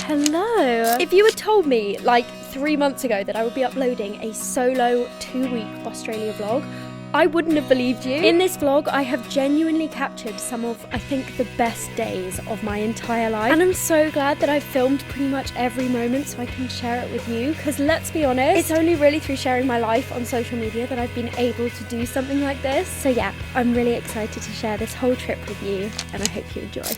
Hello. If you had told me like 3 months ago that I would be uploading a solo 2-week Australia vlog, I wouldn't have believed you. In this vlog, I have genuinely captured some of, I think, the best days of my entire life. And I'm so glad that I've filmed pretty much every moment so I can share it with you. Because let's be honest, it's only really through sharing my life on social media that I've been able to do something like this. So yeah, I'm really excited to share this whole trip with you and I hope you enjoy.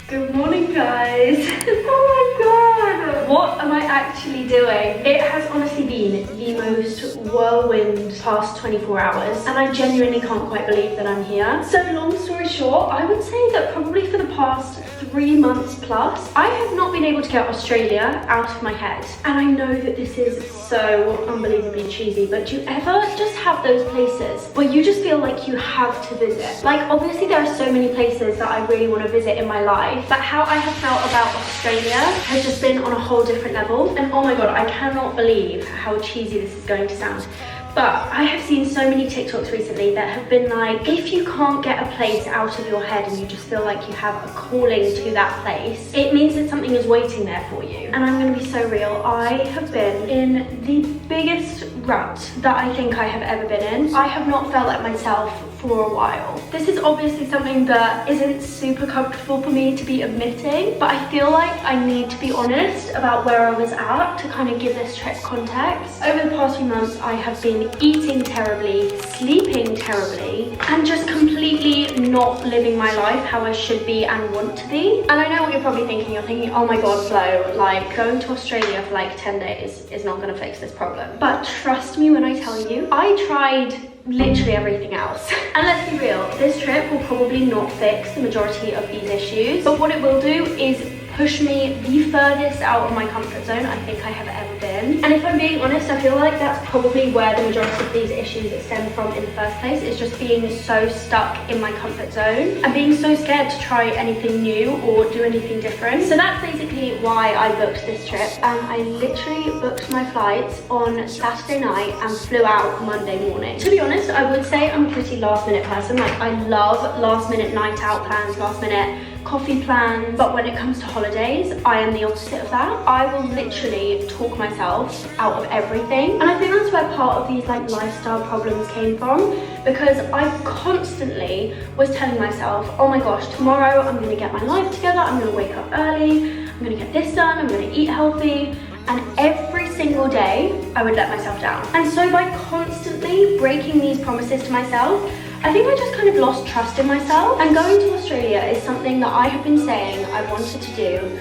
Good morning, guys. Oh my god, what am I actually doing? It has honestly been the most whirlwind past 24 hours and I genuinely can't quite believe that I'm here. So long story short, I would say that probably for the past 3 months plus, I have not been able to get Australia out of my head. And I know that this is so unbelievably cheesy, but do you ever just have those places where you just feel like you have to visit? Like, obviously there are so many places that I really want to visit in my life, but how I have felt about Australia has just been on a whole different level. And oh my god, I cannot believe how cheesy this is going to sound. But I have seen so many TikToks recently that have been like, if you can't get a place out of your head and you just feel like you have a calling to that place, it means that something is waiting there for you. And I'm gonna be so real, I have been in the biggest rut that I think I have ever been in. I have not felt like myself for a while. This is obviously something that isn't super comfortable for me to be admitting, but I feel like I need to be honest about where I was at to kind of give this trip context. Over the past few months, I have been eating terribly, sleeping terribly, and just completely not living my life how I should be and want to be. And I know what you're probably thinking. You're thinking, oh my god, Flo, like going to Australia for like 10 days is not gonna fix this problem. But trust me when I tell you, I tried literally everything else. And let's be real, this trip will probably not fix the majority of these issues, but what it will do is push me the furthest out of my comfort zone I think I have ever been. And if I'm being honest, I feel like that's probably where the majority of these issues stem from in the first place, is just being so stuck in my comfort zone and being so scared to try anything new or do anything different. So that's basically why I booked this trip, and I literally booked my flights on Saturday night and flew out Monday morning. To be honest, I would say I'm a pretty last minute person. Like, I love last minute night out plans, last minute coffee plans, but when it comes to holidays, I am the opposite of that. I will literally talk myself out of everything, and I think that's where part of these like lifestyle problems came from, because I constantly was telling myself, oh my gosh, tomorrow I'm gonna get my life together, I'm gonna wake up early, I'm gonna get this done, I'm gonna eat healthy, and every single day I would let myself down. And so by constantly breaking these promises to myself, I think I just kind of lost trust in myself. And going to Australia is something that I have been saying I wanted to do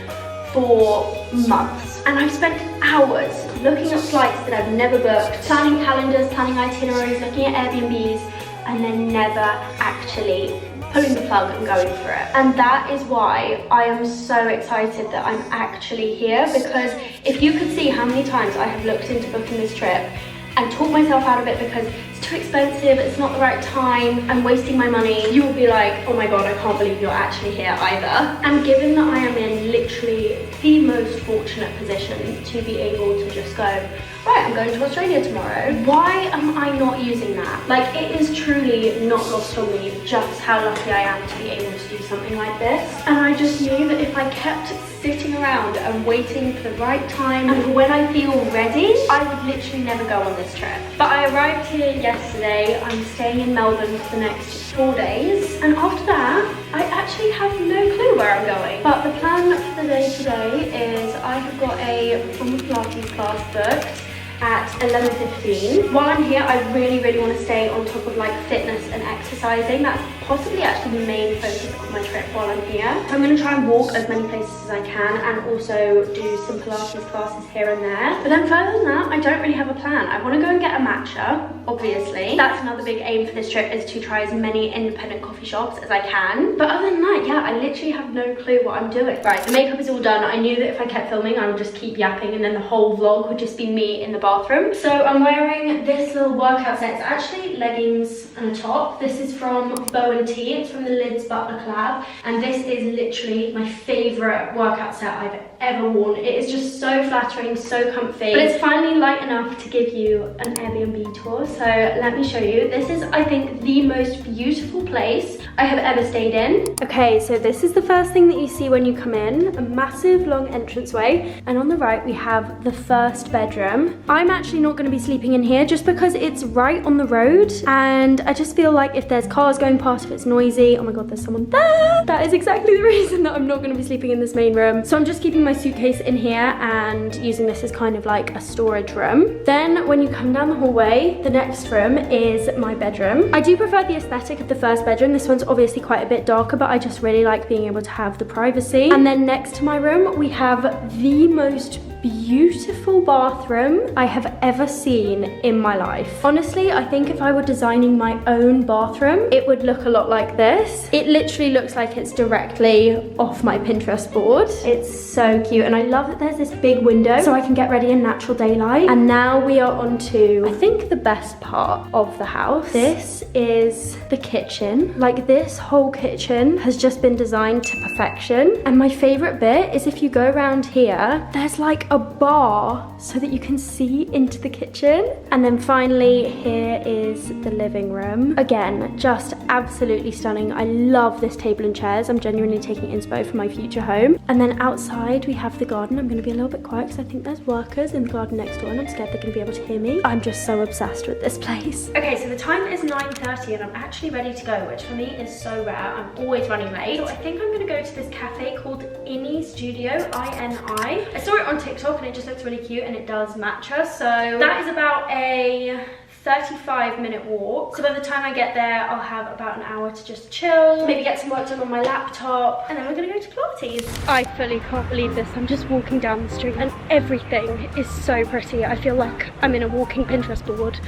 for months. And I've spent hours looking at flights that I've never booked, planning calendars, planning itineraries, looking at Airbnbs, and then never actually pulling the plug and going for it. And that is why I am so excited that I'm actually here, because if you could see how many times I have looked into booking this trip and talked myself out of it because it's too expensive, it's not the right time, I'm wasting my money, you will be like, oh my god, I can't believe you're actually here either. And given that I am in literally the most fortunate position to be able to just go, right, I'm going to Australia tomorrow, why am I not using that? Like, it is truly not lost on me just how lucky I am to be able to do something like this. And I just knew that if I kept sitting around and waiting for the right time and when I feel ready, I would literally never go on this trip. But I arrived here yesterday. I'm staying in Melbourne for the next 4 days, and after that I actually have no clue where I'm going. But the plan for the day today is I have got a Performance Pilates class booked at 11:15. While I'm here, I really want to stay on top of like fitness and exercising. That's possibly actually the main focus of my trip while I'm here. So I'm going to try and walk as many places as I can and also do some Pilates classes here and there. But then further than that, I don't really have a plan. I want to go and get a matcha, obviously. That's another big aim for this trip, is to try as many independent coffee shops as I can. But other than that, yeah, I literally have no clue what I'm doing. Right, the makeup is all done. I knew that if I kept filming, I would just keep yapping and then the whole vlog would just be me in the bathroom. So I'm wearing this little workout set. It's actually leggings and a top. This is from Bow golden tee. It's from the Lids Butler collab, and this is literally my favourite workout set I've ever worn. It is just so flattering, so comfy, but it's finally light enough to give you an Airbnb tour. So let me show you. This is, I think, the most beautiful place I have ever stayed in. Okay, so this is the first thing that you see when you come in, a massive long entranceway, and on the right we have the first bedroom. I'm actually not going to be sleeping in here just because it's right on the road, and I just feel like if there's cars going past, if it's noisy, oh my god, there's someone there. That is exactly the reason that I'm not going to be sleeping in this main room. So I'm just keeping my suitcase in here and using this as kind of like a storage room. Then when you come down the hallway, the next room is my bedroom. I do prefer the aesthetic of the first bedroom. This one's obviously quite a bit darker, but I just really like being able to have the privacy. And then next to my room, we have the most beautiful bathroom I have ever seen in my life. Honestly, I think if I were designing my own bathroom, it would look a lot like this. It literally looks like it's directly off my Pinterest board. It's so cute, and I love that there's this big window so I can get ready in natural daylight. And now we are on to, I think, the best part of the house. This is the kitchen. Like, this whole kitchen has just been designed to perfection. And my favorite bit is if you go around here, there's like a bar so that you can see into the kitchen. And then finally, here is the living room. Again, just absolutely stunning. I love this table and chairs. I'm genuinely taking inspo for my future home. And then outside we have the garden. I'm going to be a little bit quiet because I think there's workers in the garden next door and I'm scared they're going to be able to hear me. I'm just so obsessed with this place. Okay, so the time is 9:30 and I'm actually ready to go, which for me is so rare. I'm always running late. So I think I'm going to go to this cafe called Ini Studio, I-N-I. I saw it on TikTok and it just looks really cute and it does match us. So that is about a 35-minute walk. So by the time I get there, I'll have about an hour to just chill, maybe get some work done on my laptop, and then we're gonna go to Pilates. I fully can't believe this. I'm just walking down the street and everything is so pretty. I feel like I'm in a walking Pinterest board.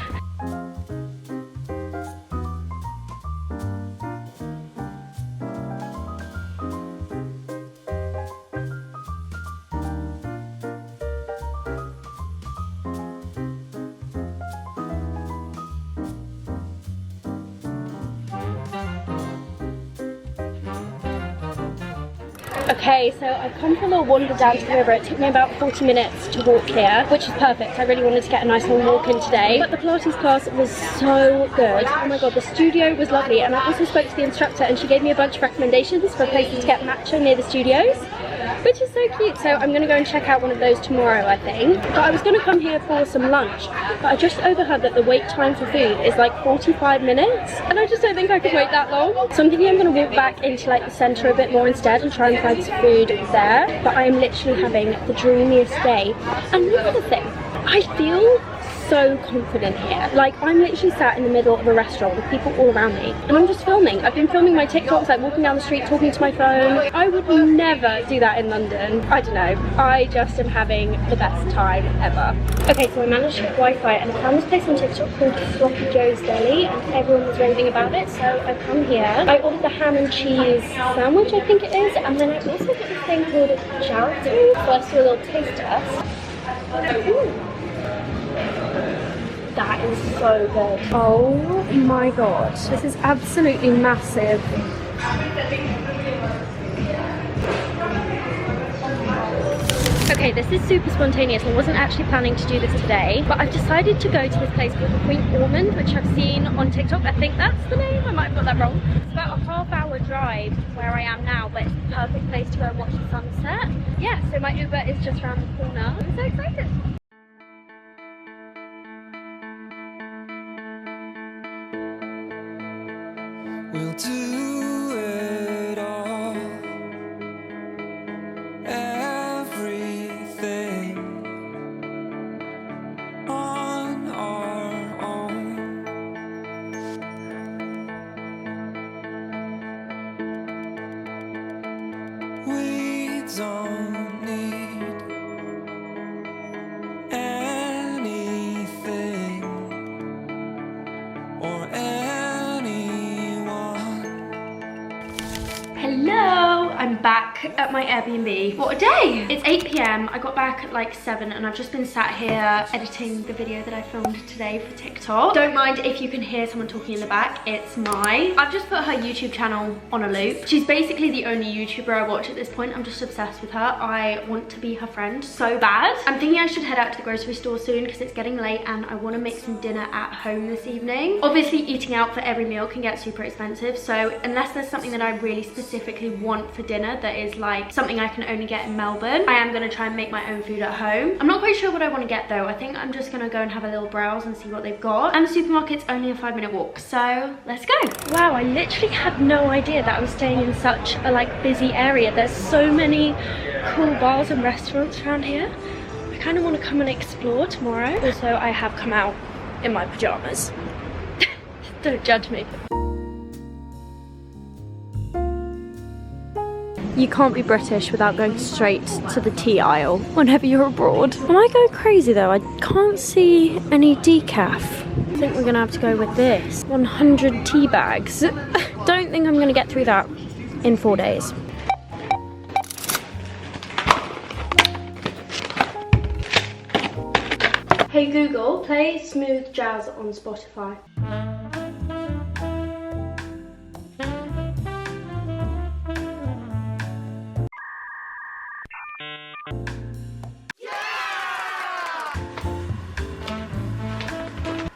Okay, so I've come for a little wander down to the river. It took me about 40 minutes to walk here, which is perfect. I really wanted to get a nice long walk in today. But the Pilates class was so good. Oh my god, the studio was lovely. And I also spoke to the instructor and she gave me a bunch of recommendations for places to get matcha near the studios, which is so cute. So I'm gonna go and check out one of those tomorrow, I think. But I was gonna come here for some lunch, but I just overheard that the wait time for food is like 45 minutes. And I just don't think I could wait that long. So I'm thinking I'm gonna walk back into like the center a bit more instead and try and find some food there. But I am literally having the dreamiest day. And another thing, I feel so confident here. Like, I'm literally sat in the middle of a restaurant with people all around me and I'm just filming. I've been filming my TikToks, like walking down the street, talking to my phone. I would never do that in London. I don't know. I just am having the best time ever. Okay, so I managed to get Wi-Fi and I found this place on TikTok called Sloppy Joe's Deli and everyone was raving about it, so I come here. I ordered the ham and cheese sandwich, I think it is, and then I also got this thing called Jaratu. So let's do a little taste test. Ooh. That is so good. Oh my god. This is absolutely massive. Okay, this is super spontaneous. I wasn't actually planning to do this today, but I've decided to go to this place called the Queen Ormond, which I've seen on TikTok. I think that's the name. I might have got that wrong. It's about a half-hour drive where I am now, but it's the perfect place to go and watch the sunset. Yeah, so my Uber is just around the corner. I'm so excited. We'll do it all, everything on our own. We don't need back at my Airbnb. What a day! It's 8 p.m. I got back at like 7 and I've just been sat here editing the video that I filmed today for TikTok. Don't mind if you can hear someone talking in the back, it's Mai. I've just put her YouTube channel on a loop. She's basically the only YouTuber I watch at this point. I'm just obsessed with her. I want to be her friend so bad. I'm thinking I should head out to the grocery store soon because it's getting late and I want to make some dinner at home this evening. Obviously eating out for every meal can get super expensive, so unless there's something that I really specifically want for dinner that is like something I can only get in Melbourne, I am going to try and make my own food at home. I'm not quite sure what I want to get though. I think I'm just going to go and have a little browse and see what they've got. And the supermarket's only a 5-minute walk, so let's go. Wow, I literally had no idea that I was staying in such a like busy area. There's so many cool bars and restaurants around here. I kind of want to come and explore tomorrow. Also, I have come out in my pajamas. Don't judge me. You can't be British without going straight to the tea aisle whenever you're abroad. Am I going crazy though? I can't see any decaf. I think we're gonna have to go with this. 100 tea bags. Don't think I'm gonna get through that in 4 days. Hey Google, play smooth jazz on Spotify.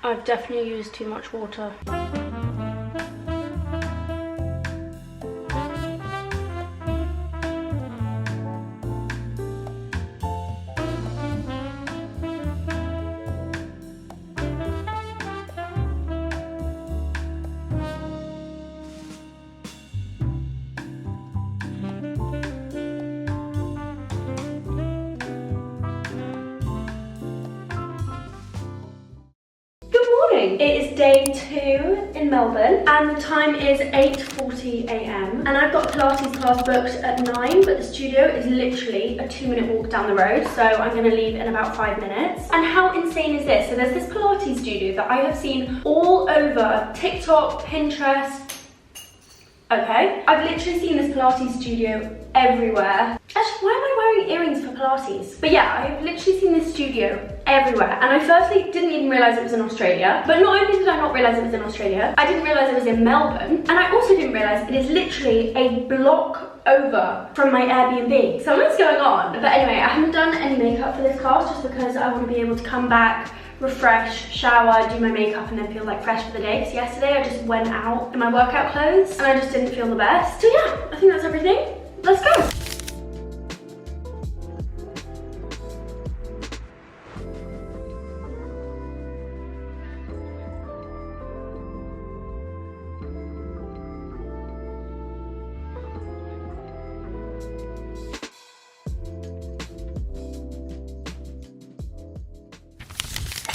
I've definitely used too much water. It is day 2 in Melbourne and the time is 8:40 a.m. and I've got a Pilates class booked at 9, but the studio is literally a 2-minute walk down the road, so I'm going to leave in about 5 minutes. And how insane is this? So there's this Pilates studio that I have seen all over TikTok, Pinterest. Okay, I've literally seen this Pilates studio everywhere. Actually, why am I wearing earrings for Pilates? But yeah, I've literally seen this studio everywhere. And I firstly didn't even realise it was in Australia. But not only did I not realise it was in Australia, I didn't realise it was in Melbourne. And I also didn't realise it is literally a block over from my Airbnb. Something's going on. But anyway, I haven't done any makeup for this class just because I want to be able to come back, refresh, shower, do my makeup and then feel like fresh for the day. Because yesterday I just went out in my workout clothes and I just didn't feel the best. So yeah, I think that's everything. Let's go.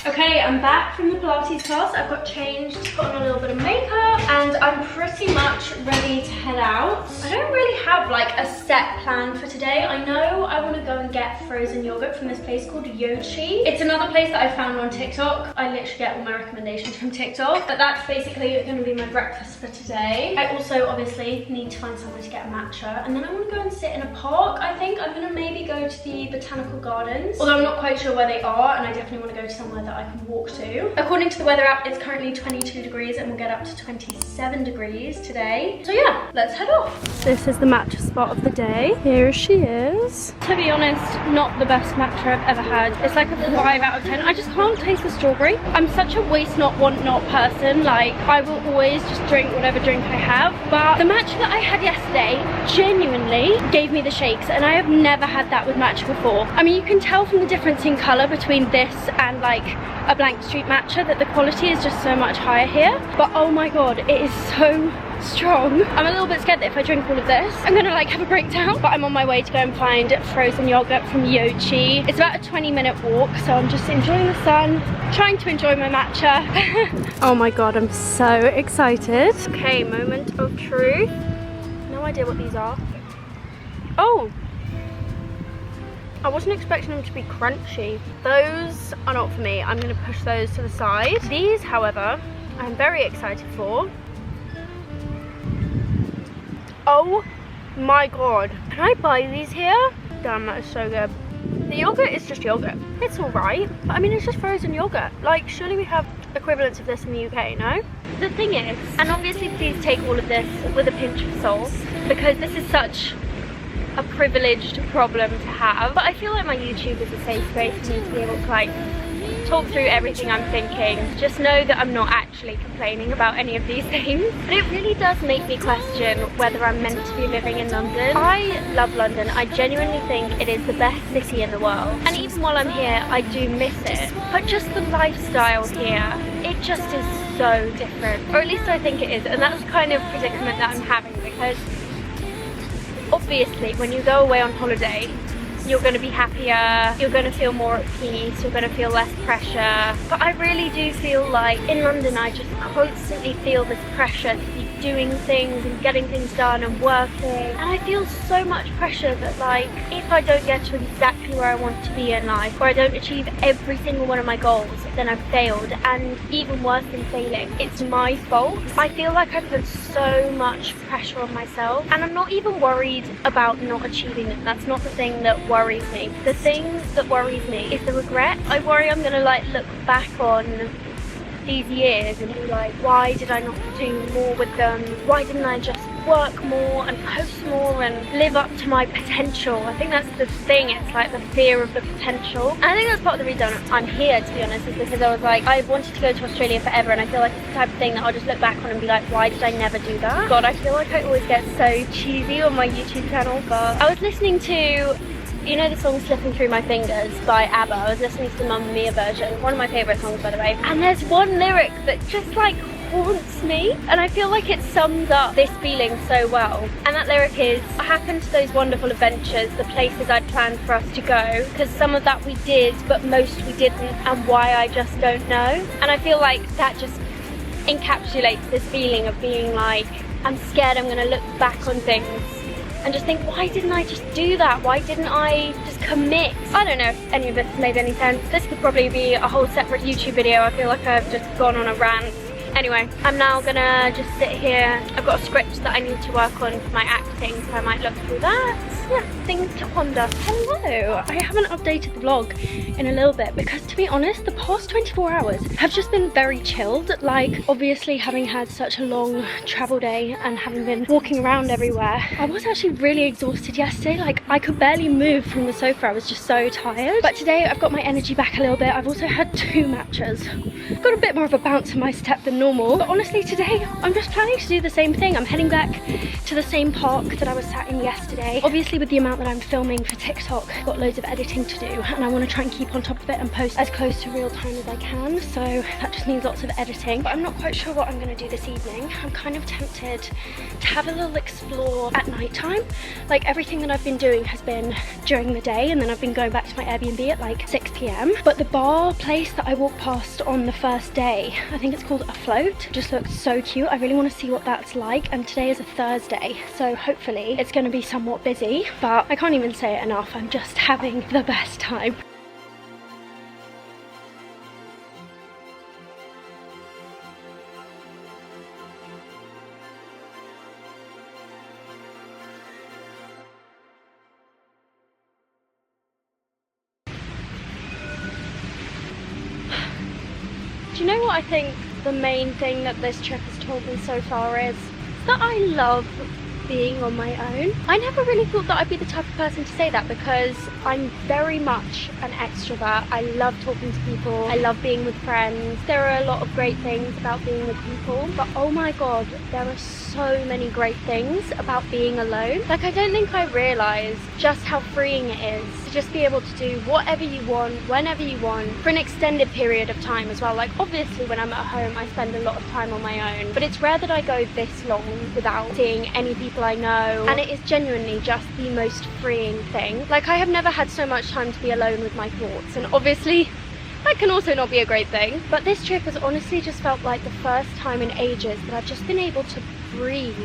Okay, I'm back from the Pilates class. I've got changed, put on a little bit of makeup, and I'm pretty much ready to head out. I don't really have like a set plan for today. I know I want to go and get frozen yogurt from this place called Yochi. It's another place that I found on TikTok. I literally get all my recommendations from TikTok, but that's basically going to be my breakfast for today. I also obviously need to find somewhere to get a matcha, and then I want to go and sit in a park. I think I'm going to maybe go to the Botanical Gardens, although I'm not quite sure where they are, and I definitely want to go to somewhere that I can walk to. According to the weather app, it's currently 22 degrees and we'll get up to 27 degrees today. So yeah, let's head off. This is the matcha spot of the day. Here she is. To be honest, not the best matcha I've ever had. It's like a 5 out of 10. I just can't taste the strawberry. I'm such a waste not, want not person. Like, I will always just drink whatever drink I have. But the matcha that I had yesterday genuinely gave me the shakes, and I have never had that with matcha before. I mean, you can tell from the difference in colour between this and like a Blank Street matcha that the quality is just so much higher here. But oh my god, it is so strong. I'm a little bit scared that if I drink all of this, I'm gonna like have a breakdown. But I'm on my way to go and find frozen yogurt from Yochi. It's about a 20-minute walk, so I'm just enjoying the sun, trying to enjoy my matcha. Oh my god, I'm so excited. Okay, moment of truth. No idea what these are. Oh! I wasn't expecting them to be crunchy. Those are not for me. I'm gonna push those to the side. These, however, I'm very excited for. Oh My god. Can I buy these here? Damn, that is so good. The yogurt is just yogurt. It's alright, but I mean, it's just frozen yogurt. Like, surely we have equivalents of this in the UK, no? The thing is, and obviously please take all of this with a pinch of salt, because this is such a privileged problem to have, but I feel like my YouTube is a safe space for me to be able to like talk through everything I'm thinking. Just know that I'm not actually complaining about any of these things. But it really does make me question whether I'm meant to be living in London. I love London. I genuinely think it is the best city in the world. And even while I'm here, I do miss it. But just the lifestyle here, it just is so different. Or at least I think it is. And that's the kind of predicament that I'm having, because obviously when you go away on holiday, you're going to be happier, you're going to feel more at peace, you're going to feel less pressure. But I really do feel like in London I just constantly feel this pressure to be doing things and getting things done and working. And I feel so much pressure that like if I don't get to exactly where I want to be in life, or I don't achieve every single one of my goals, then I've failed. And even worse than failing, it's my fault. I feel like I put so much pressure on myself, and I'm not even worried about not achieving it. That's not the thing that worries me. The thing that worries me is the regret. I worry I'm gonna like look back on these years and be like, why did I not do more with them? Why didn't I just work more and post more and live up to my potential? I think that's the thing. It's like the fear of the potential. And I think that's part of the reason I'm here, to be honest, is because I was like, I wanted to go to Australia forever, and I feel like it's the type of thing that I'll just look back on and be like, why did I never do that? God, I feel like I always get so cheesy on my YouTube channel, but I was listening to, you know, the song Slipping Through My Fingers by ABBA. I was listening to the Mamma Mia version, one of my favourite songs, by the way. And there's one lyric that just like haunts me, and I feel like it sums up this feeling so well. And that lyric is, what happened to those wonderful adventures, the places I'd planned for us to go? Because some of that we did, but most we didn't, and why I just don't know. And I feel like that just encapsulates this feeling of being like, I'm scared I'm gonna look back on things and just think, why didn't I just do that? Why didn't I just commit? I don't know if any of this made any sense. This could probably be a whole separate YouTube video. I feel like I've just gone on a rant. Anyway, I'm now gonna just sit here. I've got a script that I need to work on for my acting, so I might look through that. Yeah, things to ponder. Hello! I haven't updated the vlog in a little bit because, to be honest, the past 24 hours have just been very chilled. Like, obviously having had such a long travel day and having been walking around everywhere, I was actually really exhausted yesterday. Like, I could barely move from the sofa. I was just so tired. But today I've got my energy back a little bit. I've also had 2 matches. Got a bit more of a bounce in my step than normal. But honestly, today I'm just planning to do the same thing. I'm heading back to the same park that I was sat in yesterday. Obviously, with the amount that I'm filming for TikTok, I've got loads of editing to do, and I want to try and keep on top of it and post as close to real time as I can, so that just means lots of editing. But I'm not quite sure what I'm going to do this evening. I'm kind of tempted to have a little explore at night time. Like, everything that I've been doing has been during the day, and then I've been going back to my Airbnb at like 6 PM. But the bar place that I walked past on the first day, I think it's called Afloat, just looks so cute. I really want to see what that's like, and today is a Thursday, so hopefully it's going to be somewhat busy. But I can't even say it enough, I'm just having the best time. Do you know what I think the main thing that this trip has taught me so far is? That I love being on my own. I never really thought that I'd be the type of person to say that, because I'm very much an extrovert. I love talking to people. I love being with friends. There are a lot of great things about being with people, but oh my god, there are so many great things about being alone. Like, I don't think I realised just how freeing it is to just be able to do whatever you want, whenever you want, for an extended period of time as well. Like, obviously when I'm at home I spend a lot of time on my own, but it's rare that I go this long without seeing any people I know, and it is genuinely just the most freeing thing. Like, I have never had so much time to be alone with my thoughts, and obviously that can also not be a great thing. But this trip has honestly just felt like the first time in ages that I've just been able to breathe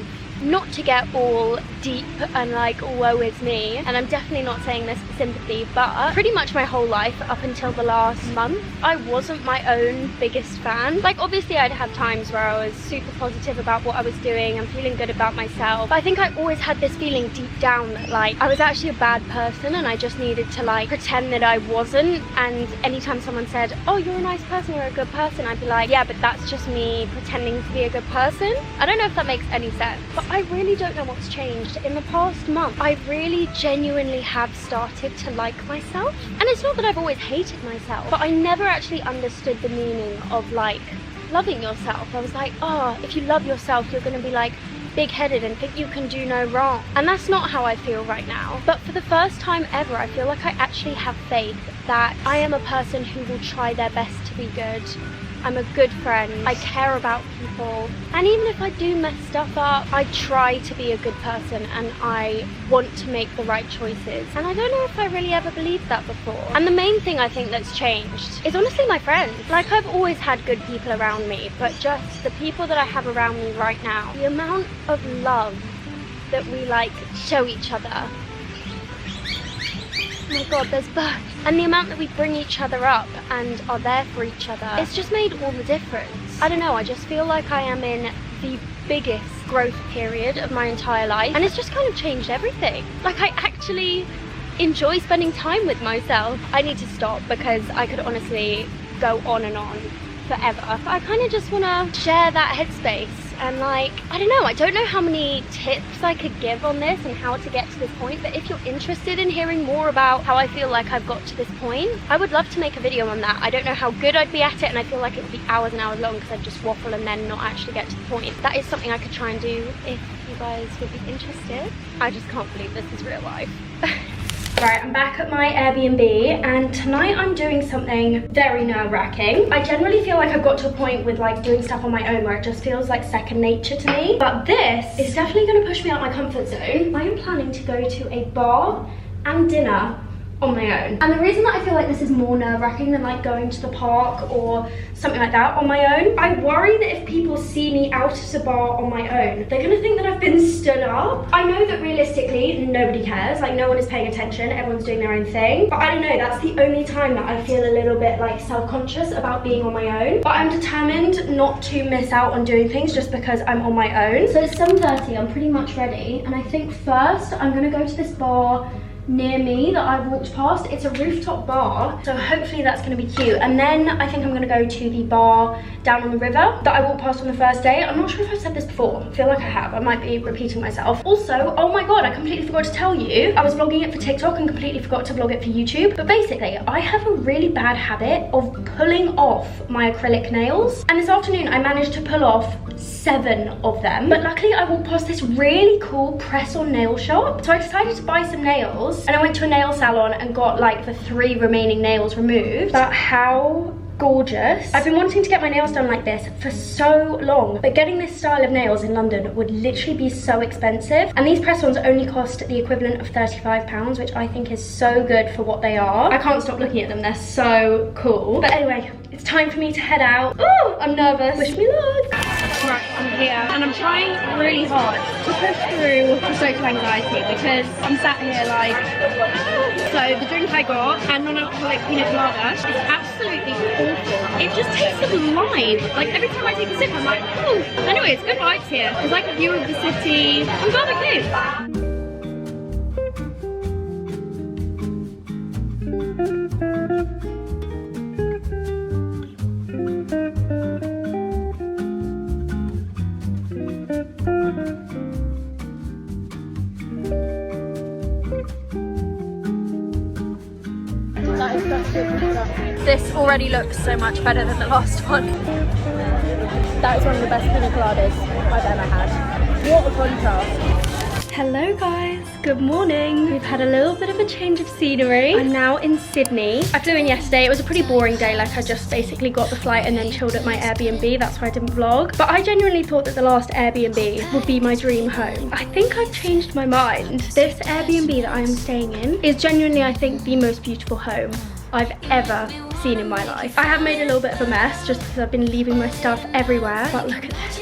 not to get all deep and like woe is me, and I'm definitely not saying this for sympathy, but pretty much my whole life up until the last month, I wasn't my own biggest fan. Like obviously I'd have times where I was super positive about what I was doing and feeling good about myself, but I think I always had this feeling deep down that like I was actually a bad person and I just needed to like pretend that I wasn't. And anytime someone said, oh, you're a nice person, you're a good person, I'd be like, yeah, but that's just me pretending to be a good person. I don't know if that makes any sense, but I really don't know what's changed. In the past month, I really genuinely have started to like myself. And it's not that I've always hated myself, but I never actually understood the meaning of like loving yourself. I was like, oh, if you love yourself, you're gonna be like big-headed and think you can do no wrong. And that's not how I feel right now. But for the first time ever, I feel like I actually have faith that I am a person who will try their best to be good. I'm a good friend, I care about people, and even if I do mess stuff up, I try to be a good person and I want to make the right choices. And I don't know if I really ever believed that before. And the main thing I think that's changed is honestly my friends. Like I've always had good people around me, but just the people that I have around me right now, the amount of love that we like show each other. Oh my god, there's birds. And the amount that we bring each other up and are there for each other, it's just made all the difference. I don't know, I just feel like I am in the biggest growth period of my entire life, and it's just kind of changed everything. Like I actually enjoy spending time with myself. I need to stop because I could honestly go on and on forever. But I kind of just want to share that headspace. And like, I don't know how many tips I could give on this and how to get to this point, but if you're interested in hearing more about how I feel like I've got to this point, I would love to make a video on that. I don't know how good I'd be at it, and I feel like it would be hours and hours long because I'd just waffle and then not actually get to the point. That is something I could try and do if you guys would be interested. I just can't believe this is real life. Right, I'm back at my Airbnb, and tonight I'm doing something very nerve-wracking. I generally feel like I've got to a point with like doing stuff on my own where it just feels like second nature to me. But this is definitely going to push me out my comfort zone. I am planning to go to a bar and dinner on my own. And the reason that I feel like this is more nerve-wracking than like going to the park or something like that on my own, I worry that if people see me out at a bar on my own, they're gonna think that I've been stood up. I know that realistically nobody cares, like no one is paying attention, everyone's doing their own thing, but I don't know, that's the only time that I feel a little bit like self-conscious about being on my own. But I'm determined not to miss out on doing things just because I'm on my own. So it's 7:30, I'm pretty much ready, and I think first I'm gonna go to this bar near me that I walked past. It's a rooftop bar, so hopefully that's going to be cute. And then I think I'm going to go to the bar down on the river that I walked past on the first day. I'm not sure if I've said this before. I feel like I have. I might be repeating myself. Also, oh my god, I completely forgot to tell you, I was vlogging it for TikTok and completely forgot to vlog it for YouTube. But basically, I have a really bad habit of pulling off my acrylic nails, and this afternoon I managed to pull off 7 of them. But luckily I walked past this really cool press-on nail shop, so I decided to buy some nails, and I went to a nail salon and got like the 3 remaining nails removed. But how gorgeous. I've been wanting to get my nails done like this for so long, but getting this style of nails in London would literally be so expensive, and these press-ons only cost the equivalent of £35, which I think is so good for what they are. I can't stop looking at them, they're so cool. But anyway, it's time for me to head out. Oh, I'm nervous. Wish me luck. Right, I'm here, and I'm trying really hard to push through the social anxiety because I'm sat here like, so the drink I got, and non-alcoholic pina colada, is absolutely awful. It just tastes of lime. Like every time I take a sip, I'm like, oh. Anyway, it's good vibes here. There's like a view of the city. I'm glad I came. This already looks so much better than the last one. That is one of the best pina coladas I've ever had. What a contrast. Hello guys, good morning. We've had a little bit of a change of scenery. I'm now in Sydney. I flew in yesterday. It was a pretty boring day, like I just basically got the flight and then chilled at my Airbnb. That's why I didn't vlog. But I genuinely thought that the last Airbnb would be my dream home. I think I've changed my mind. This Airbnb that I am staying in is genuinely, I think, the most beautiful home I've ever seen in my life. I have made a little bit of a mess just because I've been leaving my stuff everywhere, but look at this.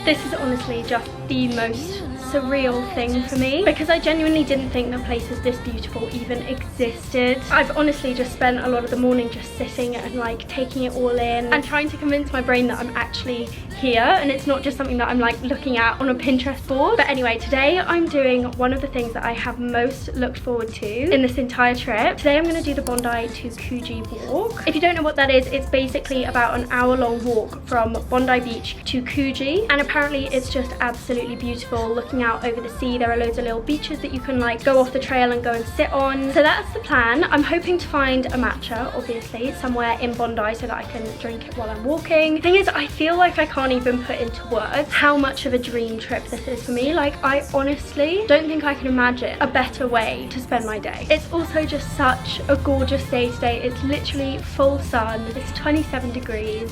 This is honestly just the most surreal thing for me because I genuinely didn't think that places this beautiful even existed. I've honestly just spent a lot of the morning just sitting and like taking it all in and trying to convince my brain that I'm actually here and it's not just something that I'm like looking at on a Pinterest board. But anyway, today I'm doing one of the things that I have most looked forward to in this entire trip. Today I'm going to do the Bondi to Coogee walk. If you don't know what that is, it's basically about an hour-long walk from Bondi Beach to Coogee, and apparently it's just absolutely beautiful looking out over the sea. There are loads of little beaches that you can like go off the trail and go and sit on. So that's the plan. I'm hoping to find a matcha, obviously, somewhere in Bondi so that I can drink it while I'm walking. The thing is, I feel like I can't even put into words how much of a dream trip this is for me. Like, I honestly don't think I can imagine a better way to spend my day. It's also just such a gorgeous day today. It's literally full sun. It's 27 degrees.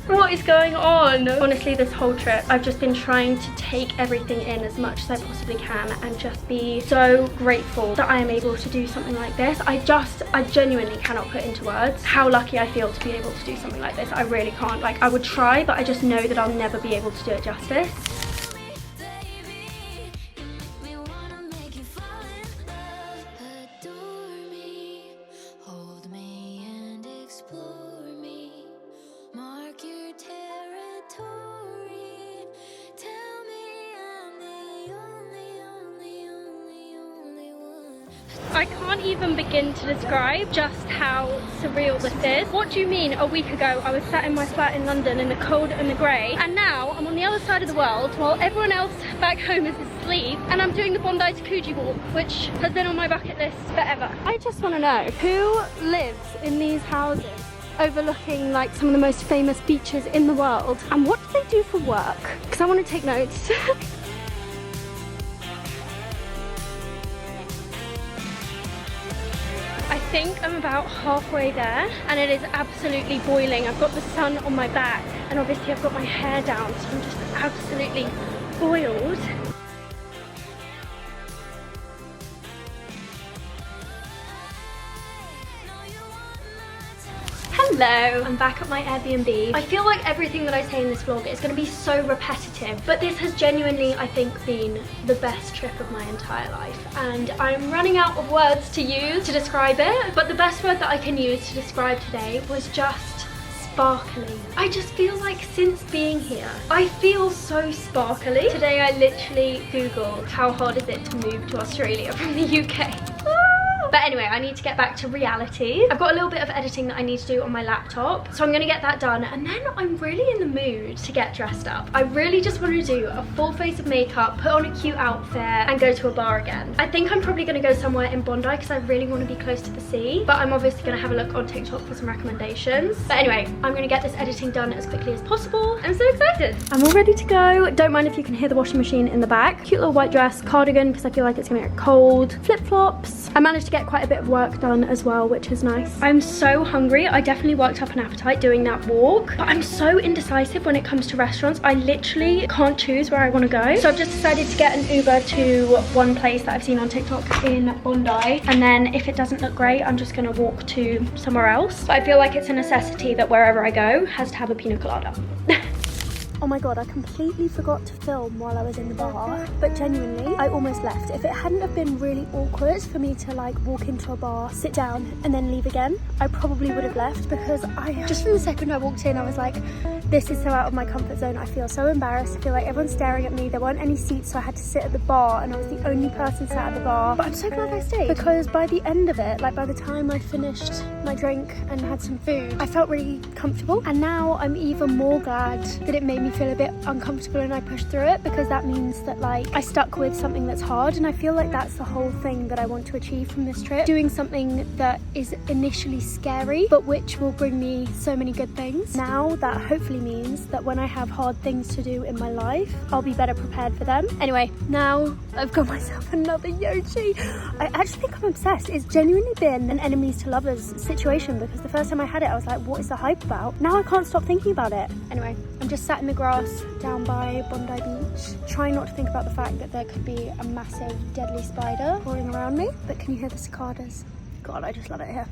What is going on? Honestly, this whole trip, I've just been trying to take everything in as much as I possibly can and just be so grateful that I am able to do something like this. I genuinely cannot put into words how lucky I feel to be able to do something like this. I really can't. Like, I would try, but I just know that I'll never be able to do it justice. I can't even begin to describe just how surreal this is. What do you mean a week ago I was sat in my flat in London in the cold and the grey, and now I'm on the other side of the world while everyone else back home is asleep and I'm doing the Bondi to Coogee walk, which has been on my bucket list forever. I just want to know who lives in these houses overlooking like some of the most famous beaches in the world, and what do they do for work? Because I want to take notes. I think I'm about halfway there and it is absolutely boiling. I've got the sun on my back and obviously I've got my hair down, so I'm just absolutely boiled. Hello, I'm back at my Airbnb. I feel like everything that I say in this vlog is going to be so repetitive, but this has genuinely, I think, been the best trip of my entire life, and I'm running out of words to use to describe it, but the best word that I can use to describe today was just sparkly. I just feel like since being here, I feel so sparkly. Today I literally googled how hard is it to move to Australia from the UK. But anyway, I need to get back to reality. I've got a little bit of editing that I need to do on my laptop, so I'm gonna get that done, and then I'm really in the mood to get dressed up. I really just want to do a full face of makeup, put on a cute outfit, and go to a bar again. I think I'm probably gonna go somewhere in Bondi because I really want to be close to the sea, but I'm obviously gonna have a look on TikTok for some recommendations. But anyway, I'm gonna get this editing done as quickly as possible. I'm so excited. I'm all ready to go. Don't mind if you can hear the washing machine in the back. Cute little white dress, cardigan because I feel like it's gonna get cold, flip-flops. I managed to get quite a bit of work done as well, which is nice. I'm so hungry. I definitely worked up an appetite doing that walk, but I'm so indecisive when it comes to restaurants. I literally can't choose where I want to go. So I've just decided to get an Uber to one place that I've seen on TikTok in Bondi, and then if it doesn't look great, I'm just gonna walk to somewhere else. But I feel like it's a necessity that wherever I go has to have a pina colada. Oh my god, I completely forgot to film while I was in the bar, but genuinely, I almost left. If it hadn't have been really awkward for me to like walk into a bar, sit down, and then leave again, I probably would have left, because just from the second I walked in, I was like, this is so out of my comfort zone. I feel so embarrassed. I feel like everyone's staring at me. There weren't any seats, so I had to sit at the bar, and I was the only person sat at the bar. But I'm so glad I stayed, because by the end of it, like by the time I'd finished my drink and had some food, I felt really comfortable. And now I'm even more glad that it made me feel a bit uncomfortable and I pushed through it, because that means that like I stuck with something that's hard, and I feel like that's the whole thing that I want to achieve from this trip. Doing something that is initially scary, but which will bring me so many good things. Now that hopefully means that when I have hard things to do in my life, I'll be better prepared for them. Anyway, now I've got myself another Yochi. I actually think I'm obsessed. It's genuinely been an enemies to lovers situation, because the first time I had it, I was like, what is the hype about? Now I can't stop thinking about it. Anyway, I'm just sat in the grass down by Bondi Beach, trying not to think about the fact that there could be a massive deadly spider crawling around me. But can you hear the cicadas? God, I just love it here.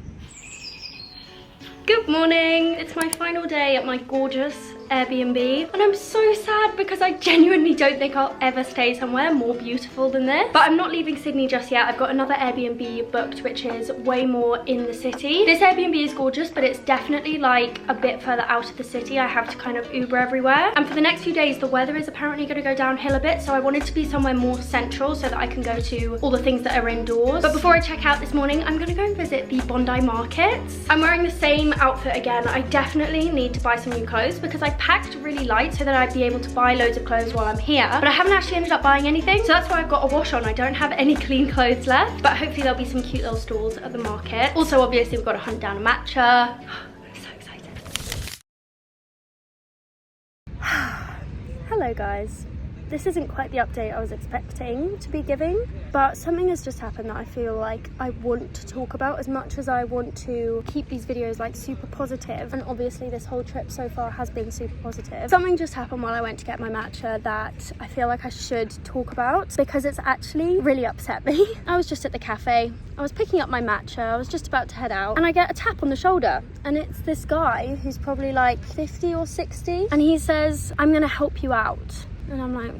Good morning. It's my final day at my gorgeous Airbnb, and I'm so sad because I genuinely don't think I'll ever stay somewhere more beautiful than this. But I'm not leaving Sydney just yet. I've got another Airbnb booked, which is way more in the city. This Airbnb is gorgeous, but it's definitely like a bit further out of the city. I have to kind of Uber everywhere. And for the next few days, the weather is apparently going to go downhill a bit, so I wanted to be somewhere more central so that I can go to all the things that are indoors. But before I check out this morning, I'm going to go and visit the Bondi Markets. I'm wearing the same outfit again. I definitely need to buy some new clothes because I packed really light so that I'd be able to buy loads of clothes while I'm here, but I haven't actually ended up buying anything, so that's why I've got a wash on. I don't have any clean clothes left, but hopefully there'll be some cute little stalls at the market. Also, obviously, we've got to hunt down a matcha. I'm so excited. Hello guys. This isn't quite the update I was expecting to be giving, but something has just happened that I feel like I want to talk about as much as I want to keep these videos like super positive, and obviously this whole trip so far has been super positive. Something just happened while I went to get my matcha that I feel like I should talk about because it's actually really upset me. I was just at the cafe, I was picking up my matcha, I was just about to head out, and I get a tap on the shoulder, and it's this guy who's probably like 50 or 60, and he says, "I'm gonna help you out." And I'm like,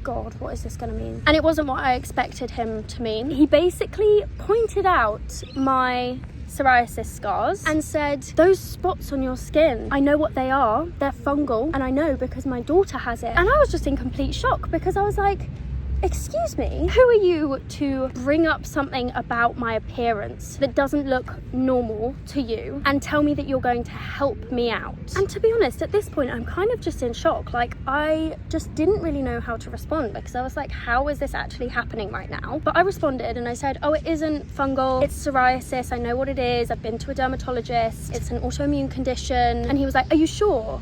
God, what is this gonna mean? And it wasn't what I expected him to mean. He basically pointed out my psoriasis scars and said, "Those spots on your skin, I know what they are, they're fungal, and I know because my daughter has it." And I was just in complete shock because I was like, excuse me, who are you to bring up something about my appearance that doesn't look normal to you and tell me that you're going to help me out? And to be honest, at this point, I'm kind of just in shock. Like, I just didn't really know how to respond because I was like, how is this actually happening right now? But I responded and I said, "Oh, it isn't fungal, it's psoriasis. I know what it is. I've been to a dermatologist. It's an autoimmune condition." And he was like, "Are you sure?"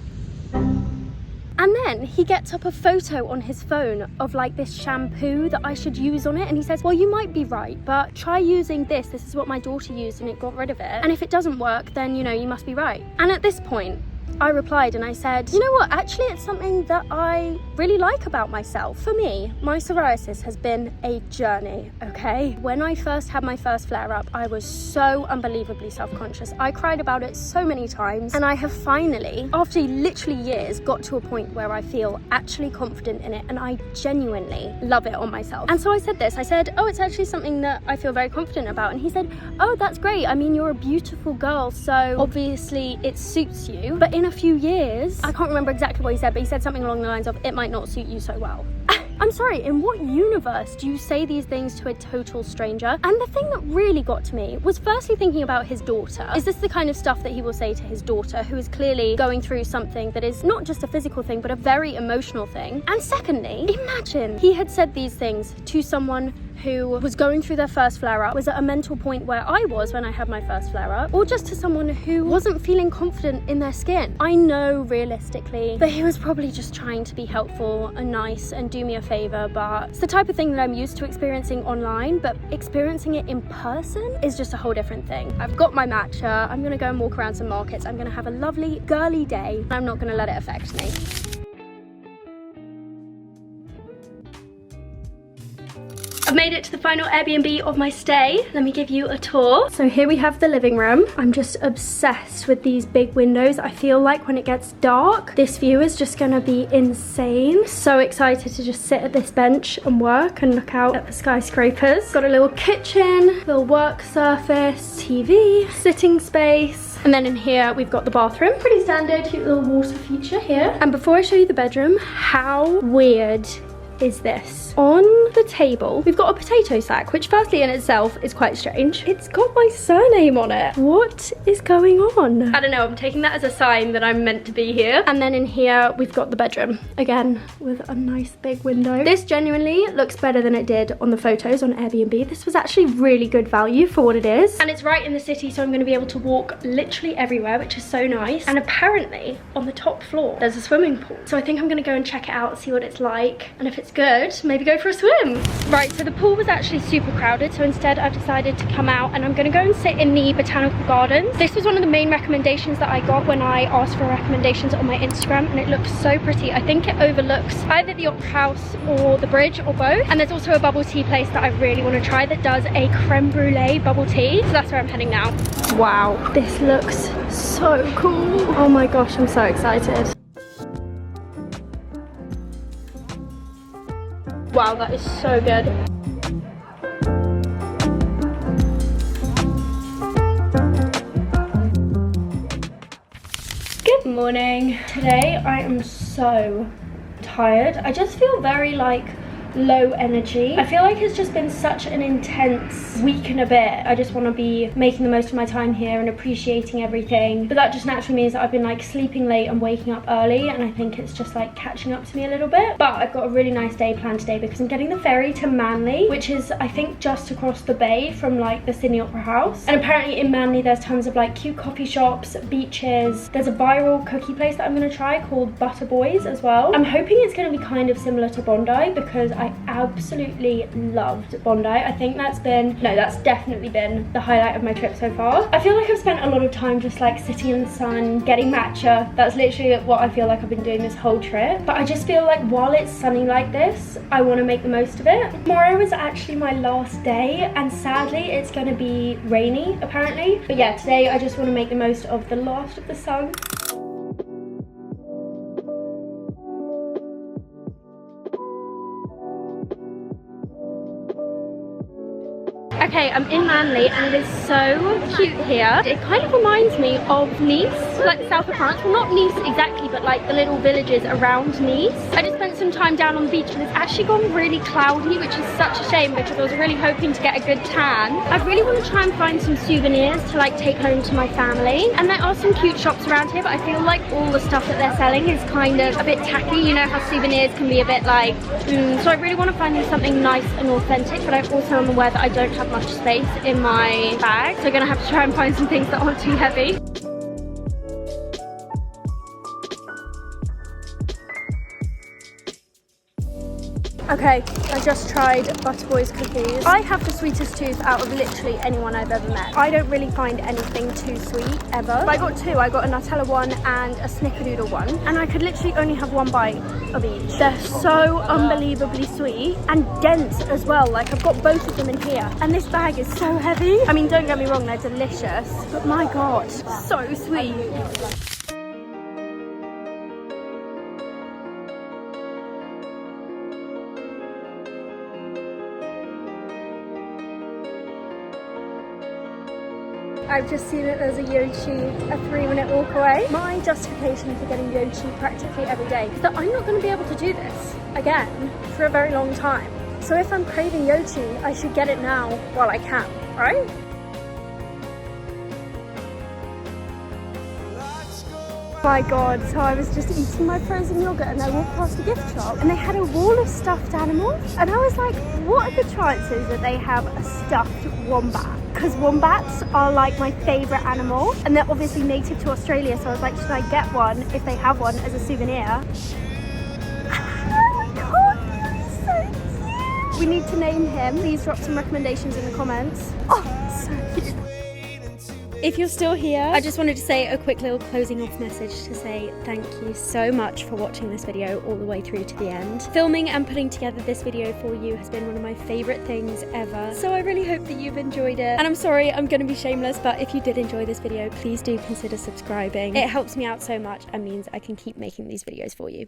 And then he gets up a photo on his phone of like this shampoo that I should use on it. And he says, "Well, you might be right, but try using this. This is what my daughter used and it got rid of it. And if it doesn't work, then, you know, you must be right." And at this point, I replied and I said, "You know what, actually it's something that I really like about myself. For me, my psoriasis has been a journey, okay? When I first had my first flare-up, I was so unbelievably self-conscious. I cried about it so many times, and I have finally, after literally years, got to a point where I feel actually confident in it, and I genuinely love it on myself." And so I said this, I said, "Oh, it's actually something that I feel very confident about." And he said, "Oh, that's great. I mean, you're a beautiful girl, so obviously it suits you. But in a few years," I can't remember exactly what he said, but he said something along the lines of, "It might not suit you so well." I'm sorry, in what universe do you say these things to a total stranger? And the thing that really got to me was firstly thinking about his daughter. Is this the kind of stuff that he will say to his daughter, who is clearly going through something that is not just a physical thing, but a very emotional thing? And secondly, imagine he had said these things to someone who was going through their first flare-up, was at a mental point where I was when I had my first flare-up, or just to someone who wasn't feeling confident in their skin. I know realistically that he was probably just trying to be helpful and nice and do me a favor, but it's the type of thing that I'm used to experiencing online, but experiencing it in person is just a whole different thing. I've got my matcha, I'm gonna go and walk around some markets, I'm gonna have a lovely girly day, and I'm not gonna let it affect me. I've made it to the final Airbnb of my stay. Let me give you a tour. So here we have the living room. I'm just obsessed with these big windows. I feel like when it gets dark, this view is just gonna be insane. So excited to just sit at this bench and work and look out at the skyscrapers. Got a little kitchen, little work surface, TV, sitting space. And then in here, we've got the bathroom. Pretty standard, cute little water feature here. And before I show you the bedroom, how weird is this? On the table, we've got a potato sack, which firstly in itself is quite strange. It's got my surname on it. What is going on? I don't know, I'm taking that as a sign that I'm meant to be here. And then in here, we've got the bedroom. Again, with a nice big window. This genuinely looks better than it did on the photos on Airbnb. This was actually really good value for what it is. And it's right in the city, so I'm gonna be able to walk literally everywhere, which is so nice. And apparently, on the top floor, there's a swimming pool. So I think I'm gonna go and check it out, see what it's like. And if it's good, maybe go for a swim. Right, so the pool was actually super crowded, so instead I've decided to come out and I'm gonna go and sit in the botanical gardens. This was one of the main recommendations that I got when I asked for recommendations on my Instagram, and it looks so pretty. I think it overlooks either the Opera House or the bridge, or both. And there's also a bubble tea place that I really want to try that does a creme brulee bubble tea, so that's where I'm heading now. Wow, this looks so cool. Oh my gosh, I'm so excited. Wow, that is so good. Good morning. Today I am so tired. I just feel very like low energy. I feel like it's just been such an intense week and a bit. I just want to be making the most of my time here and appreciating everything, but that just naturally means that I've been like sleeping late and waking up early, and I think it's just like catching up to me a little bit. But I've got a really nice day planned today because I'm getting the ferry to Manly, which is I think just across the bay from like the Sydney Opera House. And apparently in Manly there's tons of like cute coffee shops, beaches. There's a viral cookie place that I'm going to try called Butter Boys as well. I'm hoping it's going to be kind of similar to Bondi because I absolutely loved Bondi. I think that's definitely been the highlight of my trip so far. I feel like I've spent a lot of time just like sitting in the sun, getting matcha. That's literally what I feel like I've been doing this whole trip. But I just feel like while it's sunny like this, I want to make the most of it. Tomorrow is actually my last day, and sadly it's going to be rainy apparently. But yeah, today I just want to make the most of the last of the sun. Okay, I'm in Manly and it is so cute here. It kind of reminds me of Nice, like the south of France. Well, not Nice exactly, but like the little villages around Nice. I just spent some time down on the beach and it's actually gone really cloudy, which is such a shame because I was really hoping to get a good tan. I really want to try and find some souvenirs to like take home to my family. And there are some cute shops around here, but I feel like all the stuff that they're selling is kind of a bit tacky. You know how souvenirs can be a bit like, So I really want to find something nice and authentic, but I also am aware that I don't have much space in my bag, so I'm gonna have to try and find some things that aren't too heavy. Okay, I just tried Butter Boys cookies. I have the sweetest tooth out of literally anyone I've ever met. I don't really find anything too sweet ever. But I got two. I got a Nutella one and a Snickerdoodle one, and I could literally only have one bite of each. They're so unbelievably sweet and dense as well. Like I've got both of them in here, and this bag is so heavy. I mean, don't get me wrong, they're delicious, but my god, so sweet. I've just seen that there's a Yoshi a 3-minute walk away. My justification for getting Yoshi practically every day is that I'm not going to be able to do this again for a very long time. So if I'm craving Yoshi, I should get it now while I can, right? My god, so I was just eating my frozen yogurt and I walked past a gift shop and they had a wall of stuffed animals, and I was like, what are the chances that they have a stuffed wombat? Because wombats are like my favourite animal and they're obviously native to Australia, so I was like, should I get one if they have one as a souvenir? Oh my god, he's so cute! We need to name him. Please drop some recommendations in the comments. Oh, so cute. If you're still here, I just wanted to say a quick little closing off message to say thank you so much for watching this video all the way through to the end. Filming and putting together this video for you has been one of my favourite things ever, so I really hope that you've enjoyed it. And I'm sorry, I'm going to be shameless, but if you did enjoy this video, please do consider subscribing. It helps me out so much and means I can keep making these videos for you.